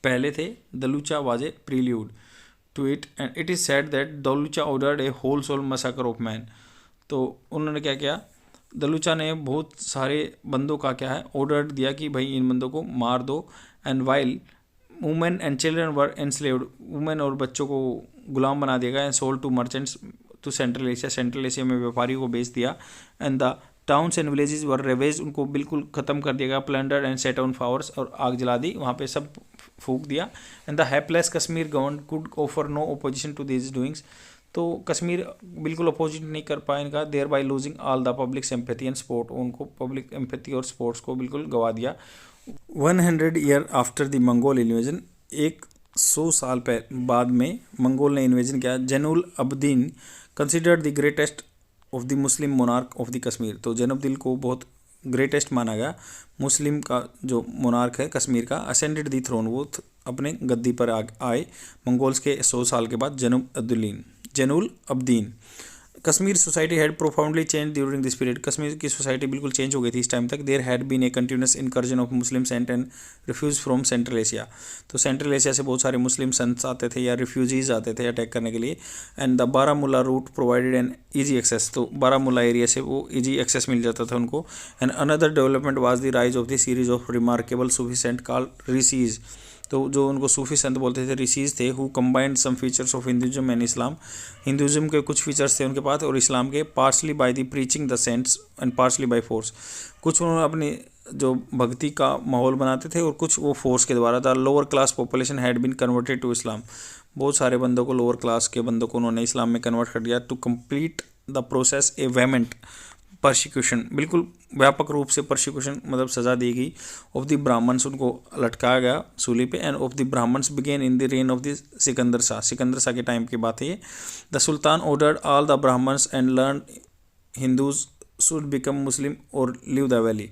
पहले थे। Dulucha was a prelude to it and it is said that Dulucha ordered a wholesale massacre of man. तो उन्होंने क्या किया, दलूचा ने बहुत सारे बंदों का क्या है ऑर्डर दिया कि भाई इन बंदों को मार दो। And while women and children were enslaved, women और बच्चों को गुलाम बना दिया गया। And sold to merchants to Central Asia में व्यापारियों को बेच दिया। And the towns and villages were ravaged, उनको बिल्कुल ख़त्म कर दिया गया। Plundered and set on fires, और आग जला दी, वहाँ पे सब फूक दिया। And the hapless Kashmir government could offer no opposition to this doings. तो कश्मीर बिल्कुल अपोजिट नहीं कर पाया इनका, thereby losing all the public sympathy and support, उनको पब्लिक एम्पैथी और सपोर्ट्स को बिल्कुल गवा दिया। 100 year after the Mongol invasion, 100 साल बाद में मंगोल ने इन्वेजन किया। Zainul Abidin considered the greatest of the Muslim monarch of the Kashmir. तो जैनुद्दीन को बहुत ग्रेटेस्ट माना गया मुस्लिम का जो मोनार्क है कश्मीर का। असेंडेड दी थ्रोन, वो अपने गद्दी पर आए मंगोल्स के 100 साल के बाद। Zainul Abdeen. Kashmir society had profoundly change during this period, Kashmir की सोसाइटी बिल्कुल चेंज हो गई थी इस टाइम तक। There had been a continuous incursion of Muslim saint and refugee from Central Asia. तो सेंट्रल एशिया से बहुत सारे मुस्लिम संट्स आते थे या रिफ्यूजीज आते थे अटैक करने के लिए। And the Baramulla route provided an easy access, तो बारामूला एरिया से वो ईजी एक्सेस मिल जाता था उनको। And another development was the rise of the series of remarkable Sufi saint called Rishis. तो जो उनको सूफी संत बोलते थे ऋषिज थे, who combined some features of Hinduism and Islam. Hinduism के कुछ फीचर्स थे उनके पास और इस्लाम के, partially by the preaching the saints and partially by force. कुछ उन्होंने अपनी जो भक्ति का माहौल बनाते थे और कुछ वो फोर्स के द्वारा। The lower class population had been converted to Islam, बहुत सारे बंदों को, लोअर क्लास के बंदों को उन्होंने इस्लाम में कन्वर्ट कर दिया। To complete the process a vehement persecution, बिल्कुल व्यापक रूप से परसिक्यूशन मतलब सज़ा दी गई। ऑफ द ब्राह्मण्स, उनको लटकाया गया सूली पे। And of the Brahmans began in the reign of the Sikandar Shah के टाइम की बात है ये। The sultan ordered all the Brahmans and learn Hindus should become Muslim और लिव द वैली।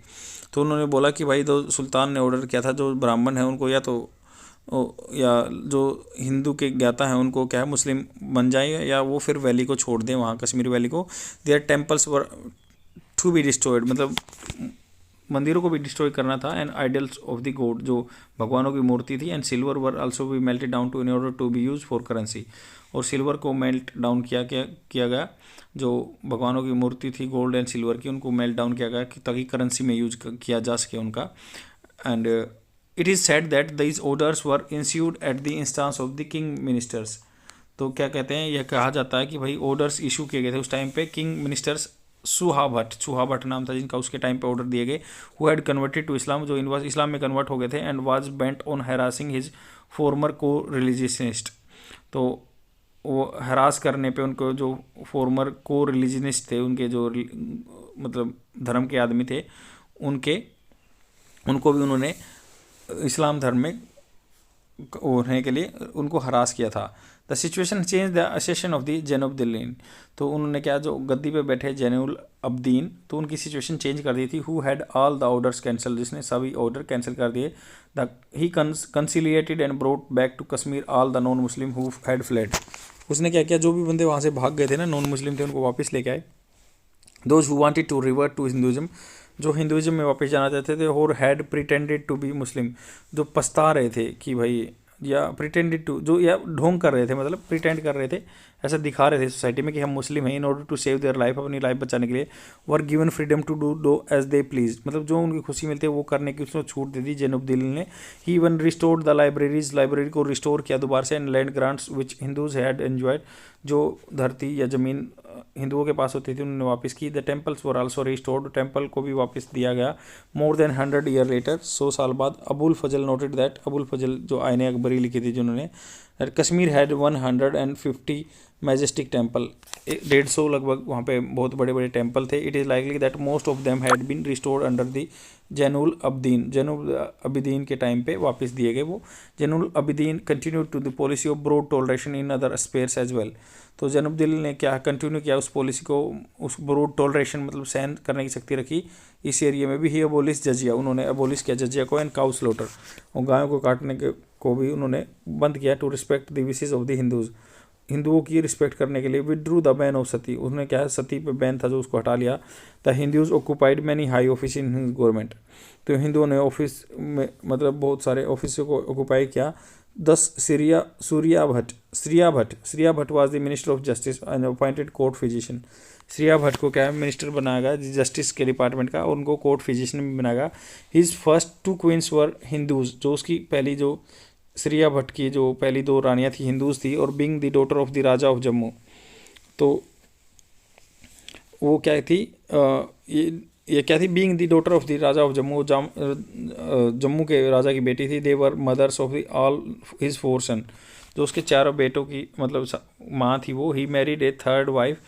तो उन्होंने बोला कि भाई, तो सुल्तान ने ऑर्डर किया था जो ब्राह्मण है उनको या जो हिंदू के ज्ञाता हैं उनको क्या है मुस्लिम बन जाए या वो फिर वैली को छोड़ दें, वहाँ कश्मीर वैली को। There temples were to be destroyed, मतलब मंदिरों को भी डिस्ट्रॉय करना था। And idols of the god, जो भगवानों की मूर्ति थी। And silver were also be melted down to in order to be use for currency, और सिल्वर को मेल्ट डाउन किया गया। जो भगवानों की मूर्ति थी गोल्ड एंड सिल्वर की, उनको मेल्ट डाउन किया गया ताकि करेंसी में यूज किया जा सके उनका। And it is said that these orders were issued at the instance of the king ministers. तो क्या कहते हैं, यह कहा जाता है कि भाई ऑर्डर्स इशू किए गए थे उस टाइम पे किंग मिनिस्टर्स। सुहा भट्ट नाम था जिनका, उसके टाइम पे ऑर्डर दिए गए। Who had converted to Islam, जो इस्लाम में कन्वर्ट हो गए थे। And was bent on harassing his former coreligionist, तो वो हरास करने पे उनको, जो फॉर्मर को रिलीजियनिस्ट थे उनके, जो मतलब धर्म के आदमी थे उनको भी उन्होंने इस्लाम धर्म में होने के लिए उनको हरास किया था। The situation change the accession of the Zainulabidin, तो उन्होंने क्या, जो गद्दी पे बैठे जैनुल अब्दीन, तो उनकी सिचुएशन चेंज कर दी थी। Who had all the orders cancel, जिसने सभी ऑर्डर कैंसिल कर दिए। The he conciliated and brought back to Kashmir all the non Muslim who had fled. उसने क्या किया, जो भी बंदे वहाँ से भाग गए थे ना, नॉन मुस्लिम थे, उनको वापस लेके आए। Those who wanted to revert to Hinduism, जो हिंदुइज्म में वापस जाना चाहते थे। और had pretended to be Muslim, जो पछता रहे थे कि भाई, या प्रिटेंडेड टू, जो या ढोंग कर रहे थे, मतलब प्रिटेंड कर रहे थे ऐसा दिखा रहे थे सोसाइटी में कि हम मुस्लिम हैं, in order to save their life, अपनी लाइफ बचाने के लिए, were given freedom to do as they please, मतलब जो उनकी खुशी मिलती है वो करने की उसने छूट दे दी जैनुब्दीन ने। He even restored the libraries, library को रिस्टोर किया दोबारा से, and land grants which Hindus had enjoyed, जो धरती या ज़मीन हिंदुओं के पास होती थी उन्होंने वापस की। The temples were also restored, temple को भी वापस दिया गया। मोर देन 100 ईयर लेटर, 100 साल बाद, अबुल फजल नोटेड दैट, अबुल फजल जो आईने अकबरी लिखी थी जिन्होंने, कश्मीर हैड 150 मैजेस्टिक टेम्पल, 150 लगभग वहाँ पे बहुत बड़े बड़े टेम्पल थे। It is likely that most of them had been restored under the Zainul Abidin, Zainul Abidin के टाइम पे वापस दिए गए वो। Zainul Abidin continue to the policy of broad toleration in other spheres as well, तो जैनुब्दीन ने क्या कंटिन्यू किया उस पॉलिसी को, उस ब्रॉड टॉलरेशन मतलब सहन करने की शक्ति रखी इस एरिया में भी। ही अबोलिश जजिया, उन्होंने अबोलिश किया जजिया को, एंड काउ स्लॉटर, और गायों को काटने के को भी उन्होंने बंद किया। To respect the wishes of the Hindus, हिंदुओं की रिस्पेक्ट करने के लिए। Withdrew the ban of sati, उन्होंने क्या है सती पे बैन था जो उसको हटा लिया। The Hindus occupied many high office in government, तो हिंदुओं ने ऑफिस में मतलब बहुत सारे ऑफिस को ऑक्यूपाई किया। 10 Surya Bhatt was the minister of justice and appointed court physician, Shriya Bhatt को क्या है मिनिस्टर बनाया गया जस्टिस के डिपार्टमेंट का, और उनको कोर्ट फिजिशियन भी बनाया गया। हिज फर्स्ट 2 क्वींस वर हिंदूज, जो उसकी पहली जो श्रिया भट्ट की जो पहली 2 रानियाँ थी हिंदूज थी, और being the daughter of the Raja of Jammu, तो वो क्या थी ये क्या थी, being the daughter of the Raja of Jammu, Jammu के राजा की बेटी थी। They were mothers of the all his 4 son, जो उसके 4 बेटों की मतलब माँ थी वो। He married A 3rd wife,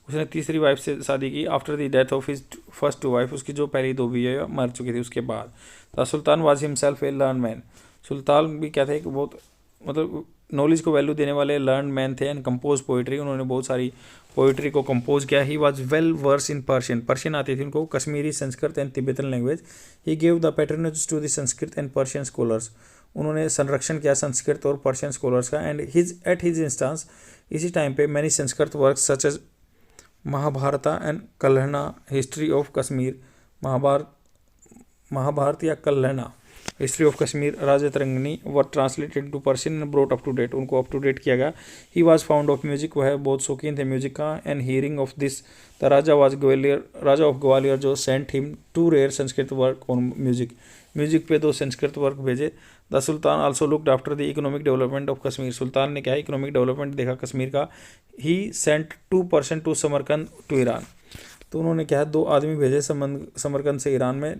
उसने तीसरी वाइफ से शादी की। After the death of his first 2 wife, उसकी जो पहली 2 बीवियाँ मर चुकी थी उसके बाद। The sultan was himself a learn man, सुल्तान भी क्या थे कि बहुत मतलब नॉलेज को वैल्यू देने वाले लर्न मैन थे। एंड कंपोज पोइट्री, उन्होंने बहुत सारी पोइट्री को कंपोज किया। He was well versed in Persian आती थी उनको, Kashmiri, Sanskrit and Tibetan language. He gave the patronage to the Sanskrit and Persian scholars, उन्होंने संरक्षण किया संस्कृत और पर्शियन स्कॉलर्स का। एंड एट हिज इंस्टांस, इसी टाइम पे many Sanskrit work such as Mahabharata and Kalhana, history of Kashmir, Mahabharat या कल्हणा, history of Kashmir, Rajatarangini were translated to Persian and brought up to date, उनको up to date किया गया। He was found of music, वह बहुत शौकीन थे म्यूजिक का। And hearing of this the Raja of Gwalior जो sent him 2 rare Sanskrit work on music पे 2 संस्कृत वर्क भेजे। The sultan also looked after the economic development of Kashmir, सुल्तान ने क्या है इकोनॉमिक डेवलपमेंट देखा कश्मीर का। He sent 2 person to Samarkand to Iran, तो उन्होंने क्या है 2 आदमी भेजे समरकंद से ईरान में,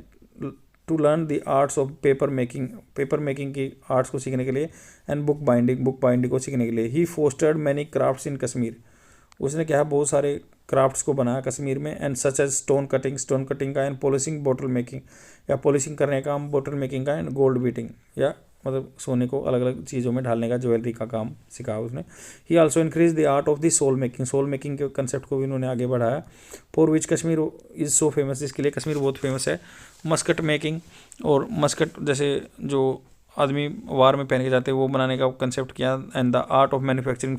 to learn the arts of paper making की आर्ट्स को सीखने के लिए। एंड बुक बाइंडिंग को सीखने के लिए। ही फोस्टर्ड मैनी क्राफ्ट्स इन कश्मीर, उसने क्या है बहुत सारे क्राफ्ट्स को बनाया कश्मीर में। And such as stone cutting का, एंड पॉलिशिंग बॉटल मेकिंग या पॉलिशिंग करने का काम, बॉटल मेकिंग का, एंड गोल्ड बीटिंग या मतलब सोने को अलग अलग चीज़ों में ढालने का, ज्वेलरी का काम सिखाया उसने। He also increase the art of the shawl making के कंसेप्ट को भी उन्होंने आगे बढ़ाया। For which Kashmir is so famous, इसके लिए कश्मीर बहुत फेमस है। मस्कट मेकिंग, और मस्कट जैसे जो आदमी वार में पहन के जाते हैं वो बनाने का कंसेप्ट किया। And the art of manufacturing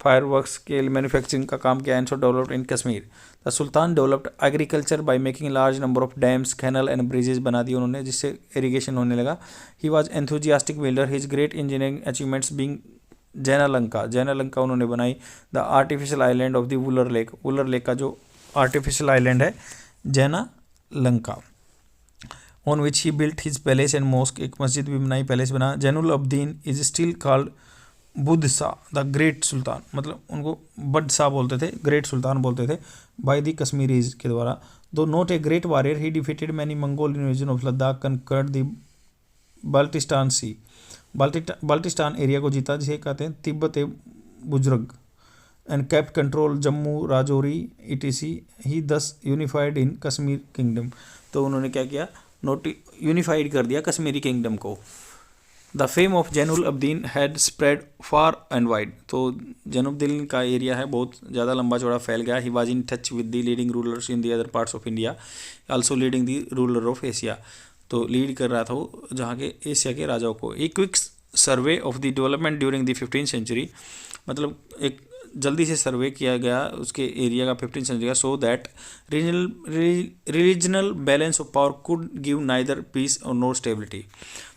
fireworks के मैन्युफैक्चरिंग का काम किया। And so developed in Kashmir. The sultan developed agriculture by making large number of dams, canal and bridges बना दिए उन्होंने, जिससे इरीगेशन होने लगा। He was enthusiastic builder, his great engineering achievements being Zainalanka उन्होंने बनाई। The artificial island of the Wular lake का जो आर्टिफिशियल आइलैंड है Zainalanka, on which he built his palace and mosque, एक मस्जिद भी बनाई, पैलेस बना। Zainul Abidin is still called Bud Shah the great sultan, मतलब उनको बड शाह बोलते थे, ग्रेट सुल्तान बोलते थे, बाय द कश्मीरीज के द्वारा। Though not a great warrior, he defeated many Mongol invasion of Ladakh, conquered the Baltistan sea, Baltistan area को जीता, जिसे कहते हैं Tibbat Buzurg. And kept control Jammu Rajouri etc. He thus unified in Kashmir kingdom, तो उन्होंने क्या किया यूनिफाइड कर दिया कश्मीरी किंगडम को। The fame of Zainul Abdeen had spread far and wide, तो जैनुब्दीन का एरिया है बहुत ज़्यादा लंबा चौड़ा फैल गया। He was in touch with the leading rulers in the other parts of India, also leading the ruler of Asia, तो लीड कर रहा था वो जहाँ के एशिया के राजाओं को। A quick survey of the development during the 15th century, मतलब एक जल्दी से सर्वे किया गया उसके एरिया का 15th सेंचुरी का, so that regional balance of power could give neither peace और नॉट स्टेबिलिटी,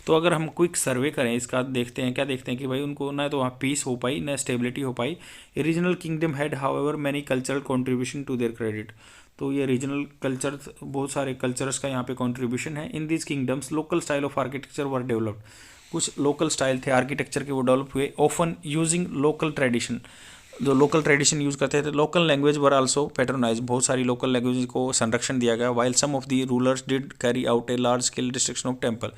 तो अगर हम क्विक सर्वे करें इसका, देखते हैं क्या, देखते हैं कि भाई उनको ना तो वहाँ पीस हो पाई ना स्टेबिलिटी हो पाई। A regional kingdom had however many cultural contribution to their credit. तो ये रीजनल कल्चर, बहुत सारे कल्चर्स का यहाँ पे कंट्रीब्यूशन है। In these kingdoms local style of architecture were developed. कुछ लोकल स्टाइल थे आर्किटेक्चर के, वो डेवलप हुए। ऑफन यूजिंग लोकल ट्रेडिशन, जो लोकल ट्रेडिशन यूज़ करते थे। Local language were also patronise, बहुत सारी लोकल लैंग्वेज को संरक्षण दिया गया। While some of the rulers did carry out a large scale destruction of temple.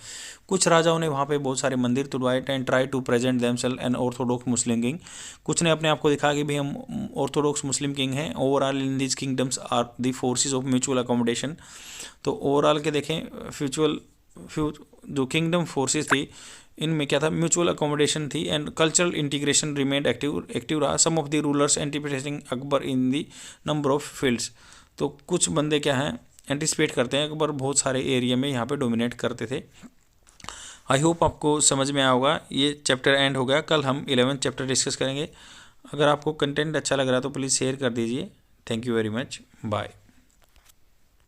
कुछ राजाओं ने वहाँ पे बहुत सारे मंदिर तुड़वाए and try to present themselves an orthodox Muslim king. कुछ ने अपने आप को दिखा कि भाई हम ऑर्थोडॉक्स मुस्लिम किंग हैं। Overall in these kingdoms are the forces of mutual accommodation. तो ओवरऑल के देखें जो किंगडम फोर्सेज थी इनमें क्या था, म्यूचुअल अकोमोडेशन थी and cultural integration remained active रहा। Some of the rulers anticipating Akbar in the number of fields. तो कुछ बंदे क्या हैं, एंटिसिपेट करते हैं अकबर बहुत सारे एरिया में यहाँ पे डोमिनेट करते थे। आई होप आपको समझ में आया होगा। ये चैप्टर एंड हो गया, कल हम 11th चैप्टर डिस्कस करेंगे। अगर आपको कंटेंट अच्छा लग रहा है तो प्लीज़ शेयर कर दीजिए। Thank you very much, bye.